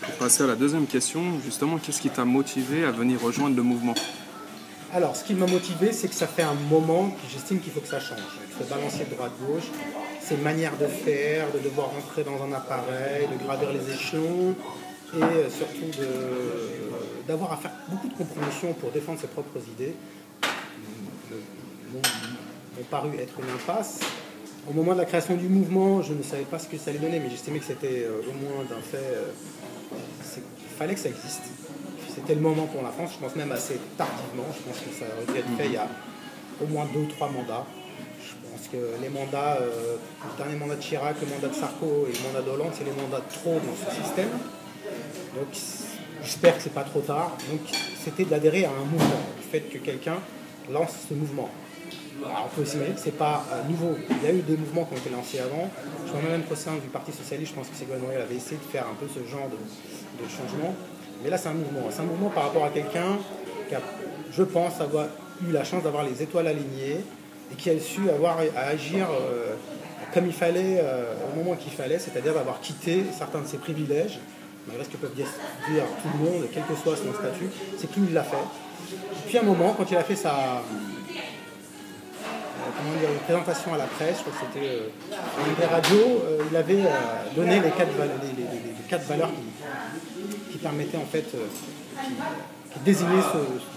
Pour passer à la deuxième question, justement, qu'est-ce qui t'a motivé à venir rejoindre le mouvement? Alors, ce qui m'a motivé, c'est que ça fait un moment que j'estime qu'il faut que ça change. Il faut balancer droite-gauche, ces manières de faire, de devoir rentrer dans un appareil, de gravir les échelons, et surtout d'avoir à faire beaucoup de compromissions pour défendre ses propres idées, m'ont paru être une impasse. Au moment de la création du mouvement, je ne savais pas ce que ça allait donner, mais j'estimais que c'était au moins d'un fait, il fallait que ça existe. C'était le moment pour la France, je pense même assez tardivement. Je pense que ça aurait dû être fait il y a au moins 2 ou 3 mandats. Je pense que les mandats, le dernier mandat de Chirac, le mandat de Sarko et le mandat d'Hollande, c'est les mandats de trop dans ce système. Donc j'espère que c'est pas trop tard. Donc c'était d'adhérer à un mouvement, le fait que quelqu'un lance ce mouvement. Alors, on peut aussi imaginer que ce n'est pas nouveau. Il y a eu des mouvements qui ont été lancés avant. Je vois même qu'au sein du Parti Socialiste, je pense que Ségolène Royal avait essayé de faire un peu ce genre de changement. Mais là, c'est un mouvement. C'est un mouvement par rapport à quelqu'un qui a, je pense, avoir eu la chance d'avoir les étoiles alignées et qui a su avoir à agir comme il fallait, au moment qu'il fallait, c'est-à-dire d'avoir quitté certains de ses privilèges, malgré ce que peuvent dire tout le monde, quel que soit son statut, c'est qu'il l'a fait. Et puis à un moment, quand il a fait sa une présentation à la presse, je crois que c'était une des radios, il avait donné les 4 valeurs qui permettaient en fait, qui désignaient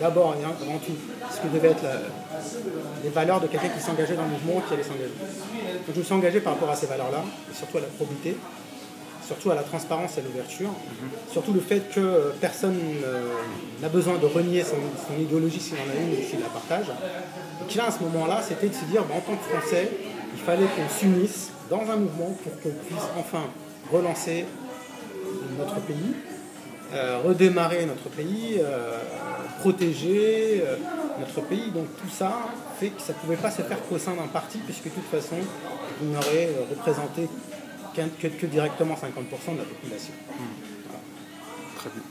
d'abord et avant tout ce que devaient être les valeurs de quelqu'un qui s'engageait dans le mouvement, qui allait s'engager. Donc je me suis engagé par rapport à ces valeurs-là, et surtout à la probité, surtout à la transparence et à l'ouverture, surtout le fait que personne n'a besoin de renier son idéologie s'il en a une et s'il la partage. Et qu'il a à ce moment-là, c'était de se dire, en tant que Français, il fallait qu'on s'unisse dans un mouvement pour qu'on puisse enfin relancer notre pays, redémarrer notre pays, protéger notre pays. Donc tout ça fait que ça ne pouvait pas se faire qu'au sein d'un parti, puisque de toute façon, il n'aurait représenté que directement 50% de la population. Très bien.